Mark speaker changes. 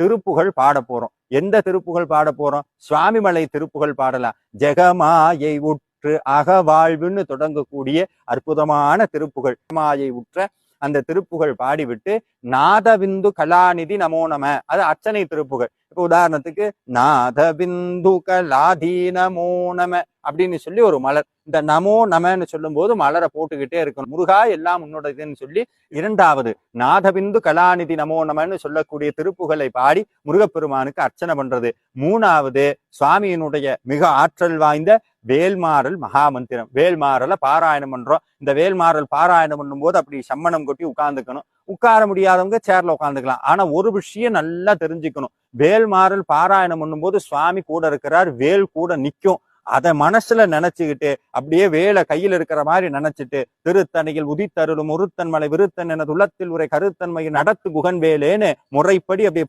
Speaker 1: திருப்புகழ் பாட போறோம். எந்த திருப்புகழ் பாட போறோம்? சுவாமிமலை திருப்புகழ் பாடலாம். ஜெகமாயை உற்று அகவாழ்வுன்னு தொடங்கக்கூடிய அற்புதமான திருப்புகழ். மாயை உற்ற அந்த திருப்புகழ் பாடிவிட்டு நாதபிந்து கலாநிதி நமோ நம, அது அர்ச்சனை திருப்புகழ். இப்ப உதாரணத்துக்கு நாதபிந்து கலாதி நமோ நம அப்படின்னு சொல்லி ஒரு மலர், இந்த நமோ நமன்னு சொல்லும் போது மலரை போட்டுக்கிட்டே இருக்கணும். முருகா எல்லாம் உன்னோடதுன்னு சொல்லி இரண்டாவது நாதபிந்து கலாநிதி நமோ நமன்னு சொல்லக்கூடிய திருப்புகளை பாடி முருகப்பெருமானுக்கு அர்ச்சனை பண்றது. மூணாவது சுவாமியினுடைய மிக ஆற்றல் வாய்ந்த வேல்மாறல் மகாமந்திரம், வேல்மாறலை பாராயணம் பண்றோம். இந்த வேல்மாறல் பாராயணம் பண்ணும் போது அப்படி சம்மணம் கொட்டி உட்கார்ந்துக்கணும். உட்கார முடியாதவங்க சேர்ல உட்காந்துக்கலாம். ஆனா ஒரு விஷயம் நல்லா தெரிஞ்சுக்கணும், வேல்மாறல் பாராயணம் பண்ணும் போது சுவாமி கூட இருக்கிறார், வேல் கூட நிற்கும். அதை மனசுல நினைச்சுக்கிட்டு அப்படியே வேலை கையில் இருக்கிற மாதிரி நினைச்சிட்டு திருத்தணியில் உதித்தருளும் ஒருத்தன்மலை விருத்தன் என துளத்தில் உரை கருத்தன்மையின் நடத்து குகன் வேலேன்னு முறைப்படி அப்படி